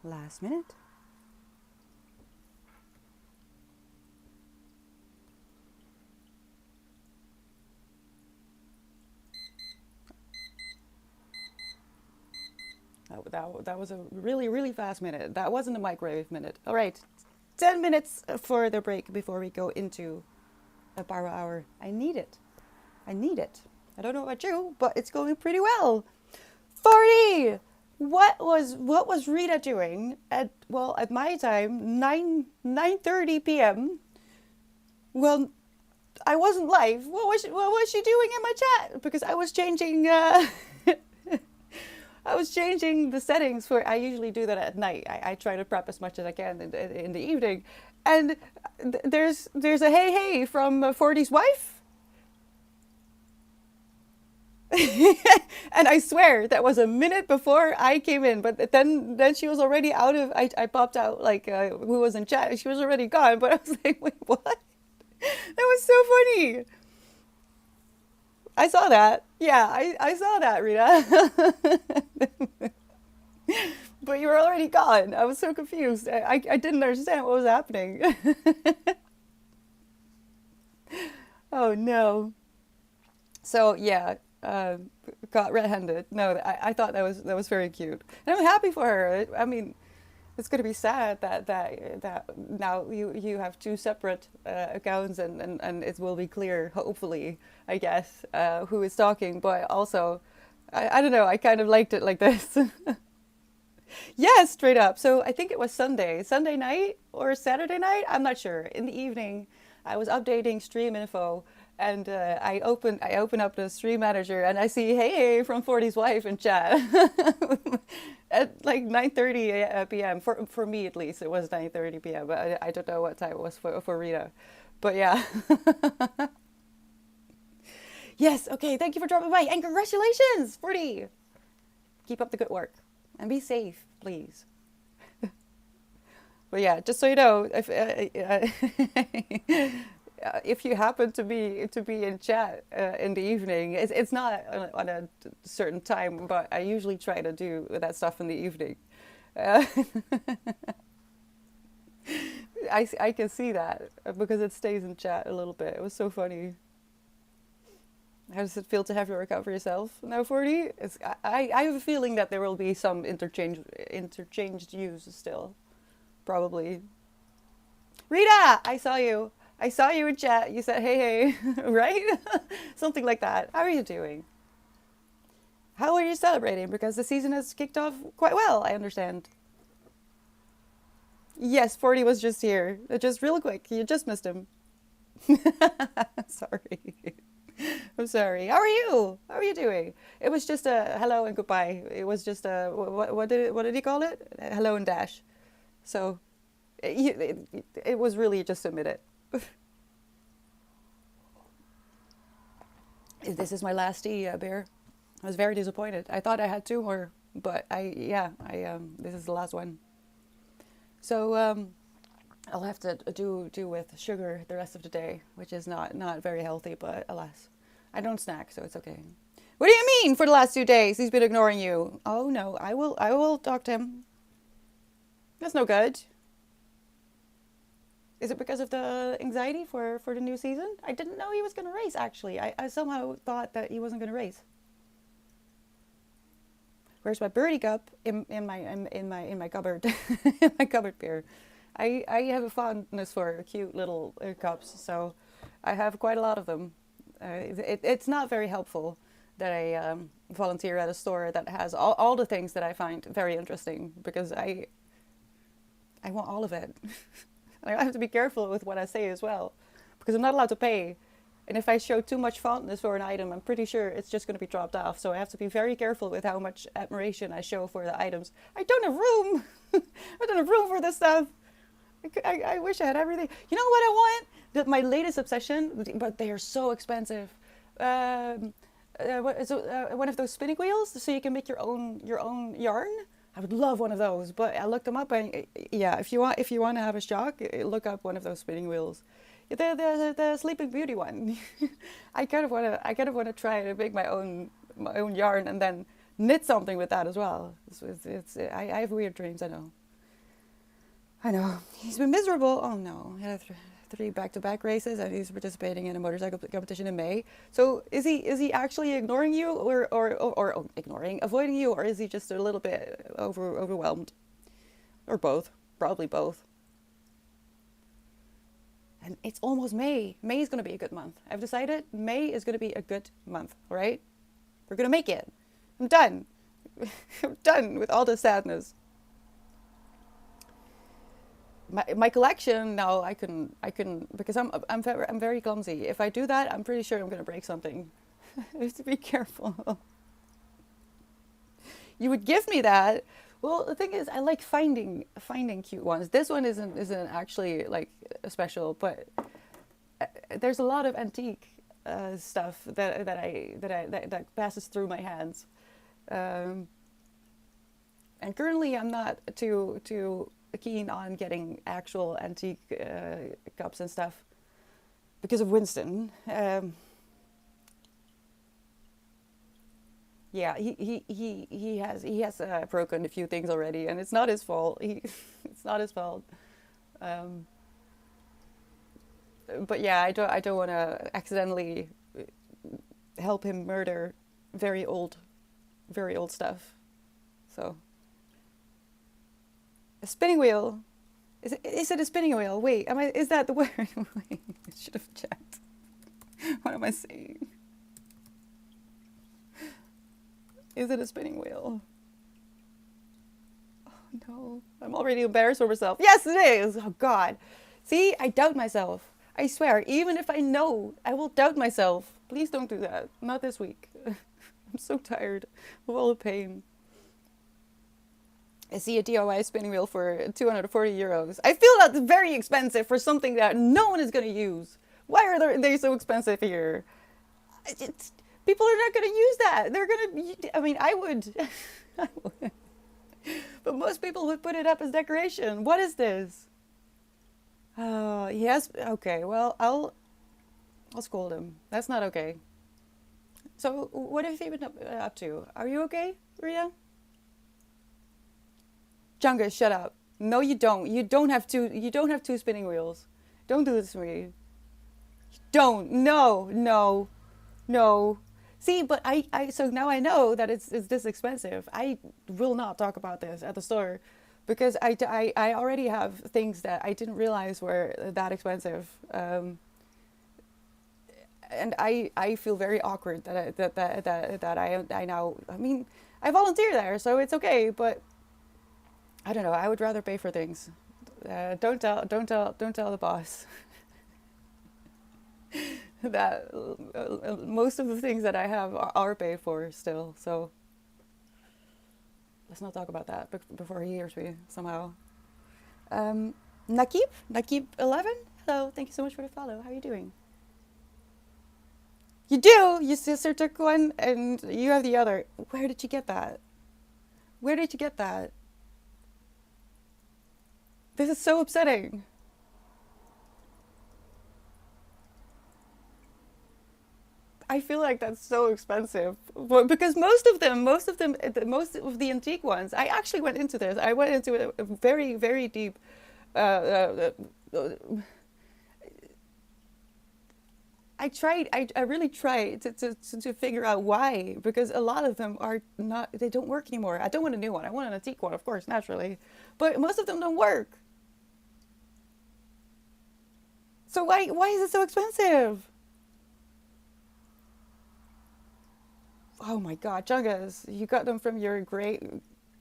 Last minute. That was a really, really fast minute. That wasn't a microwave minute. All right. 10 minutes for the break before we go into a power hour. I need it. I need it. I don't know about you, but it's going pretty well. 40! What was Rita doing at my time, 9:30 p.m.? Well, I wasn't live. What was she doing in my chat? Because I was changing I was changing the settings for. I usually do that at night. I try to prep as much as I can in the evening, and there's a hey from 40's wife, and I swear that was a minute before I came in. But then she was already out of. I popped out like who was in chat. She was already gone. But I was like, wait, what? That was so funny. I saw that. Yeah, I saw that, Rita. But you were already gone. I was so confused. I didn't understand what was happening. Oh no. So yeah, got red-handed. No, I thought that was very cute, and I'm happy for her. I mean, it's going to be sad that now you have two separate accounts, and it will be clear, hopefully, I guess, who is talking. But also, I don't know. I kind of liked it like this. Yes, straight up. So I think it was Sunday night or Saturday night. I'm not sure. In the evening, I was updating stream info, and I open up the stream manager, and I see hey from 40's wife in chat at like 9:30 p.m. For me at least. It was 9:30 p.m. But I don't know what time it was for Rita. But yeah. Yes. Okay. Thank you for dropping by, and congratulations, 40. Keep up the good work. And be safe, please. But yeah, just so you know, if you happen to be in chat in the evening, it's not on a certain time, but I usually try to do that stuff in the evening. Uh, I can see that because it stays in chat a little bit. It was so funny. How does it feel to have your account for yourself now, 40? I have a feeling that there will be some interchanged use still, probably. Rita, I saw you. I saw you in chat. You said, hey, right? Something like that. How are you doing? How are you celebrating? Because the season has kicked off quite well, I understand. Yes, 40 was just here. Just real quick. You just missed him. Sorry. I'm sorry. How are you? How are you doing? It was just a hello and goodbye. It was just a what did he call it? Hello and dash. So it was really just a minute. This is my last tea, Bear. I was very disappointed. I thought I had two more, but this is the last one. So I'll have to do with sugar the rest of the day, which is not very healthy, but alas, I don't snack, so it's okay. What do you mean for the last 2 days? He's been ignoring you. Oh no, I will talk to him. That's no good. Is it because of the anxiety for the new season? I didn't know he was going to race, actually. I somehow thought that he wasn't going to race. Where's my birdie cup in my cupboard? In my cupboard, Beer. I have a fondness for cute little cups, so I have quite a lot of them. It's not very helpful that I volunteer at a store that has all the things that I find very interesting, because I want all of it. I have to be careful with what I say as well, because I'm not allowed to pay. And if I show too much fondness for an item, I'm pretty sure it's just going to be dropped off. So I have to be very careful with how much admiration I show for the items. I don't have room. I don't have room for this stuff. I wish I had everything. You know what I want? My latest obsession, but they are so expensive. One of those spinning wheels, so you can make your own yarn. I would love one of those, but I looked them up, and yeah, if you want to have a shock, look up one of those spinning wheels. The Sleeping Beauty one. I kind of want to try to make my own yarn and then knit something with that as well. I have weird dreams, I know. I know. He's been miserable. Oh no. He had three back-to-back races and he's participating in a motorcycle competition in May. So is he actually ignoring you or ignoring, avoiding you, or is he just a little bit overwhelmed? Or both. Probably both. And it's almost May. May is going to be a good month. I've decided May is going to be a good month, right? We're going to make it. I'm done. I'm done with all the sadness. My collection, no, I couldn't because I'm very clumsy. If I do that, I'm pretty sure I'm going to break something. I have to be careful. You would give me that. Well, the thing is, I like finding cute ones. This one isn't actually like a special, but there's a lot of antique stuff that passes through my hands, um, and currently I'm not too keen on getting actual antique cups and stuff because of Winston. Yeah, he has broken a few things already, and it's not his fault. It's not his fault. Um, but yeah, I don't want to accidentally help him murder very old, very old stuff. So a spinning wheel. Is it a spinning wheel? Wait, am I? Is that the word? Wait, I should have checked. What am I saying? Is it a spinning wheel? Oh no, I'm already embarrassed for myself. Yes, it is. Oh God. See, I doubt myself. I swear, even if I know, I will doubt myself. Please don't do that. Not this week. I'm so tired of all the pain. I see a DIY spinning wheel for 240 euros. I feel that's very expensive for something that no one is going to use. Why are they so expensive here? It's, people are not going to use that. They're going to, I mean, I would. I would. But most people would put it up as decoration. What is this? Oh, yes. Okay, well, I'll scold him. That's not okay. So, what have you been up to? Are you okay, Ria? Junga, shut up. No, you don't. You don't have two. You don't have two spinning wheels. Don't do this to me. Don't. No. No. No. See, but so now I know that it's this expensive. I will not talk about this at the store because I already have things that I didn't realize were that expensive. And I feel very awkward that I now. I mean, I volunteer there, so it's okay. But I don't know. I would rather pay for things. Don't tell the boss that most of the things that I have are paid for still. So let's not talk about that before he hears me somehow. Um, Nakib 11. Hello. Thank you so much for the follow. How are you doing? You do. Your sister took one, and you have the other. Where did you get that? Where did you get that? This is so upsetting. I feel like that's so expensive. Because most of the antique ones, I actually went into this. I went into a very, very deep. Uh, I really tried to figure out why, because a lot of them are not, they don't work anymore. I don't want a new one. I want an antique one, of course, naturally. But most of them don't work. So why is it so expensive? Oh my God, Chungas, you got them from your great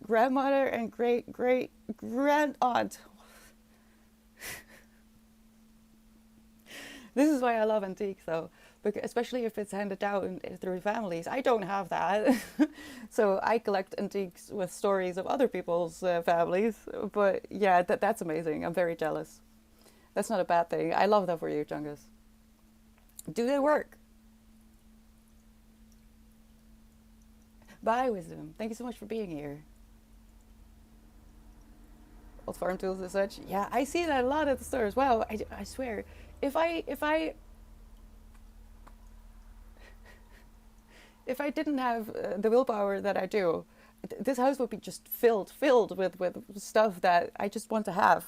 grandmother and great grand aunt. This is why I love antiques, though, because especially if it's handed down through families. I don't have that, so I collect antiques with stories of other people's families. But yeah, that's amazing. I'm very jealous. That's not a bad thing. I love that for you, Chungus. Do they work? Bye, Wisdom. Thank you so much for being here. Old farm tools and such. Yeah, I see that a lot at the stores. Wow, I swear, if I if I didn't have the willpower that I do, this house would be just filled with stuff that I just want to have.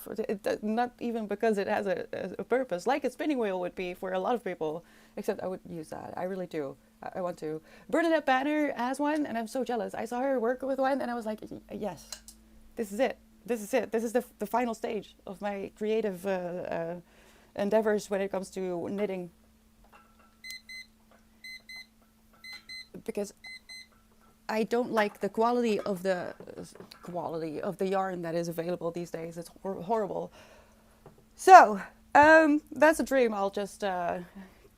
Not even because it has a purpose, like a spinning wheel would be for a lot of people. Except I would use that. I really do. I want to. Bernadette Banner has one, and I'm so jealous. I saw her work with one, and I was like, yes, this is it. This is it. This is the final stage of my creative endeavors when it comes to knitting. Because I don't like the quality of the yarn that is available these days. It's horrible. So that's a dream. I'll just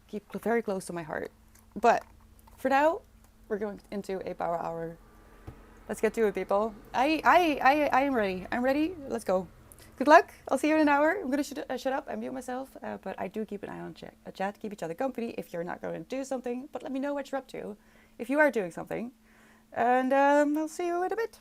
keep very close to my heart. But for now, we're going into a power hour. Let's get to it, people. I am ready. I'm ready. Let's go. Good luck. I'll see you in an hour. I'm going to shut up and mute myself. But I do keep an eye on chat. Keep each other company if you're not going to do something. But let me know what you're up to if you are doing something. And I'll see you in a bit.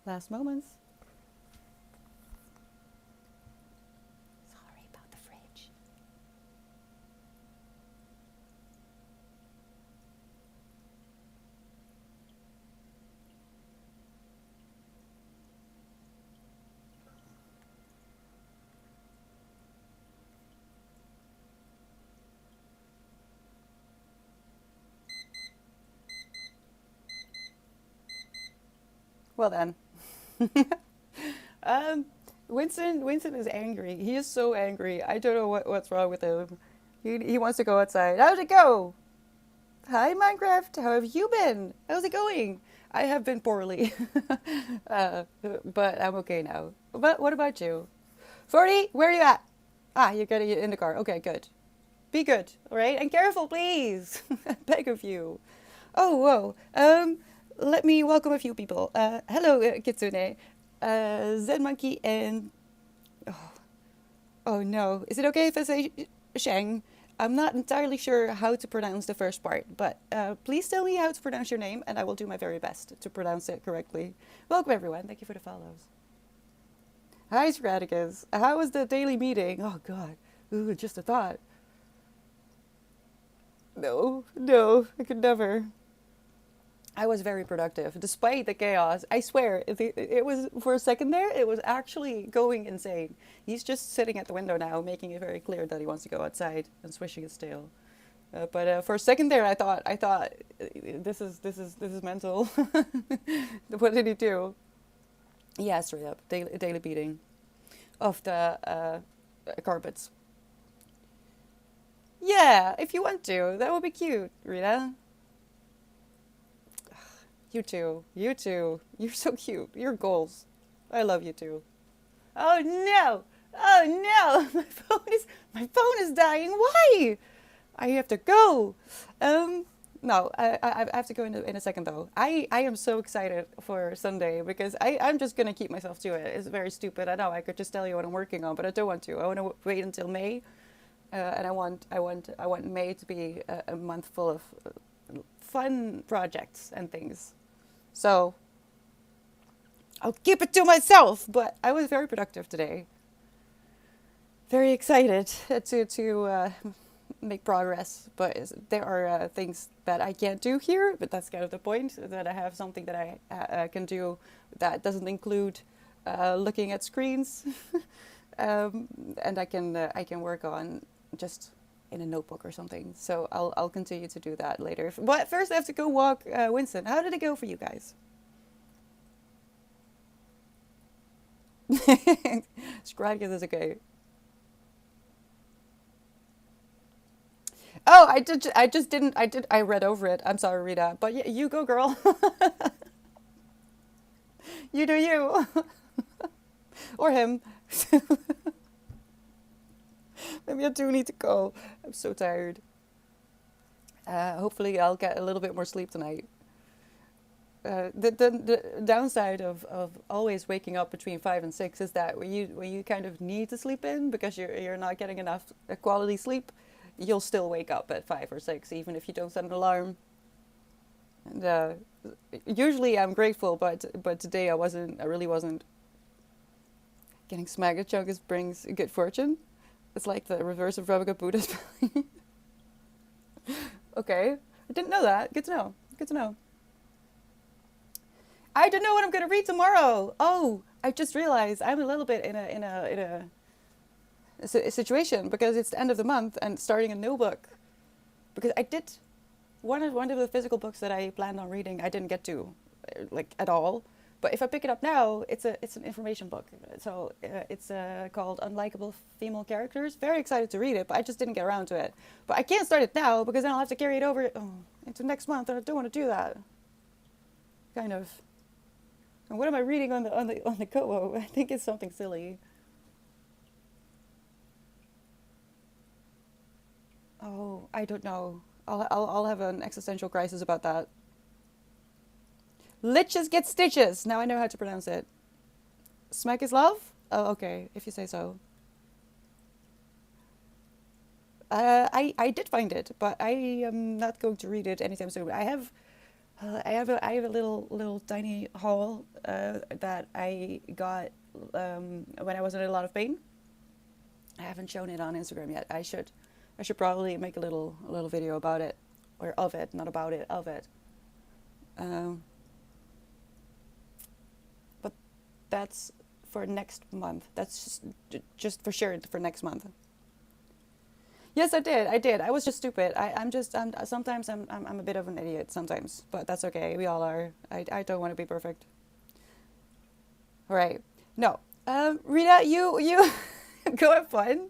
Last moments. Sorry about the fridge. Well then. um, Winston is angry. He is so angry. I don't know what's wrong with him. He wants to go outside. How's it go? Hi, Minecraft. How have you been? How's it going? I have been poorly, but I'm okay now. But what about you? 40, where are you at? Ah, you're getting in the car. Okay, good. Be good, all right? And careful, please. I beg of you. Oh, whoa. Let me welcome a few people. Hello, Kitsune, Zen Monkey, and oh no, is it okay if I say Shang? I'm not entirely sure how to pronounce the first part, but please tell me how to pronounce your name, and I will do my very best to pronounce it correctly. Welcome, everyone. Thank you for the follows. Hi, Straticus. How was the daily meeting? Oh, God. Ooh, just a thought. No, no, I could never. I was very productive, despite the chaos. I swear, it was, for a second there, it was actually going insane. He's just sitting at the window now, making it very clear that he wants to go outside and swishing his tail. But for a second there, I thought, this is mental. What did he do? Yeah, straight up, daily beating of the carpets. Yeah, if you want to, that would be cute, Rita. You too. You too. You're so cute. Your goals. I love you too. Oh no! Oh no! My phone is dying. Why? I have to go. No, I have to go in a second though. I am so excited for Sunday because I'm just gonna keep myself to it. It's very stupid. I know I could just tell you what I'm working on, but I don't want to. I want to wait until May, and I want May to be a month full of fun projects and things. So I'll keep it to myself. But I was very productive today. Very excited to make progress. But there are things that I can't do here. But that's kind of the point. That I have something that I can do that doesn't include looking at screens, and I can work on just in a notebook or something. So I'll continue to do that later. But first I have to go walk Winston. How did it go for you guys? Scraggus is okay. Oh, I did. I just didn't. I did. I read over it. I'm sorry, Rita. But you go, girl. You do you, or him. Maybe I do need to go. I'm so tired. Hopefully, I'll get a little bit more sleep tonight. The downside of always waking up between 5 and 6 is that when you kind of need to sleep in because you're not getting enough quality sleep, you'll still wake up at 5 or 6 even if you don't set an alarm. And usually I'm grateful, but today I wasn't. I really wasn't. Getting smacked chungus brings good fortune. It's like the reverse of rubbing a Buddha's belly. Okay, I didn't know that. Good to know. Good to know. I don't know what I'm gonna read tomorrow. Oh, I just realized I'm a little bit in a situation because it's the end of the month and starting a new book. Because I did one of the physical books that I planned on reading. I didn't get to, like at all. But if I pick it up now, it's an information book. So it's called Unlikable Female Characters. Very excited to read it, but I just didn't get around to it. But I can't start it now because then I'll have to carry it over into next month, and I don't want to do that. Kind of. And what am I reading on the Kobo? I think it's something silly. Oh, I don't know. I'll have an existential crisis about that. Liches get stitches. Now I know how to pronounce it. Smack is love? Oh, okay, if you say so. I did find it, but I am not going to read it anytime soon. I have I have a little tiny haul that I got when I was in a lot of pain. I haven't shown it on Instagram yet. I should probably make a little video about it, or of it, not about it, of it. Um, but that's for next month. That's just for sure for next month. Yes, I did. I did. I was just stupid. I'm sometimes I'm a bit of an idiot sometimes, but that's okay. We all are. I don't want to be perfect. All right. No. Rita, you go have fun.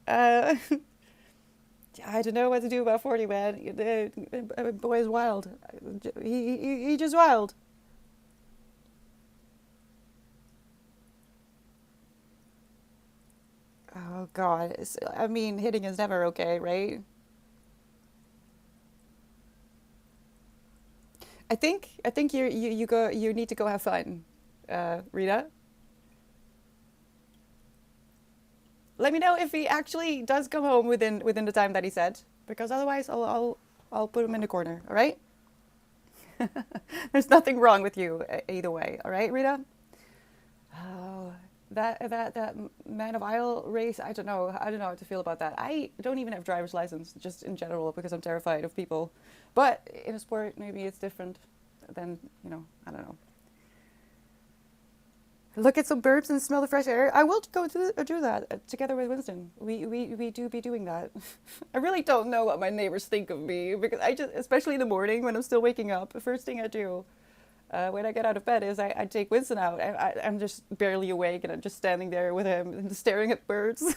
Uh, I don't know what to do about 40, man. The boy is wild. He just wild. Oh God. I mean, hitting is never okay, right? I think you need to go have fun, Rita. Let me know if he actually does come home within the time that he said, because otherwise I'll put him in the corner. All right? There's nothing wrong with you either way. All right, Rita? Oh, that man of Isle race. I don't know. I don't know how to feel about that. I don't even have driver's license, just in general, because I'm terrified of people. But in a sport, maybe it's different. Than I don't know. Look at some birds and smell the fresh air. I will go do that together with Winston. We do be doing that. I really don't know what my neighbors think of me because I just, especially in the morning when I'm still waking up, the first thing I do when I get out of bed is I take Winston out. I'm just barely awake and I'm just standing there with him and staring at birds.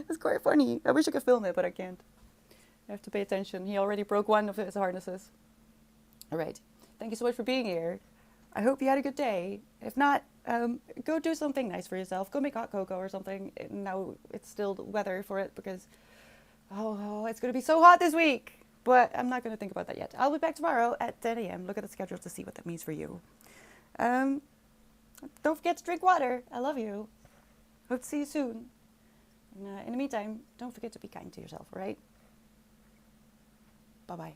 It's quite funny. I wish I could film it, but I can't. I have to pay attention. He already broke one of his harnesses. All right. Thank you so much for being here. I hope you had a good day. If not, go do something nice for yourself. Go make hot cocoa or something. Now it's still the weather for it because, it's going to be so hot this week. But I'm not going to think about that yet. I'll be back tomorrow at 10 a.m. Look at the schedule to see what that means for you. Um, don't forget to drink water. I love you. Hope to see you soon. And, in the meantime, don't forget to be kind to yourself, all right? Bye-bye.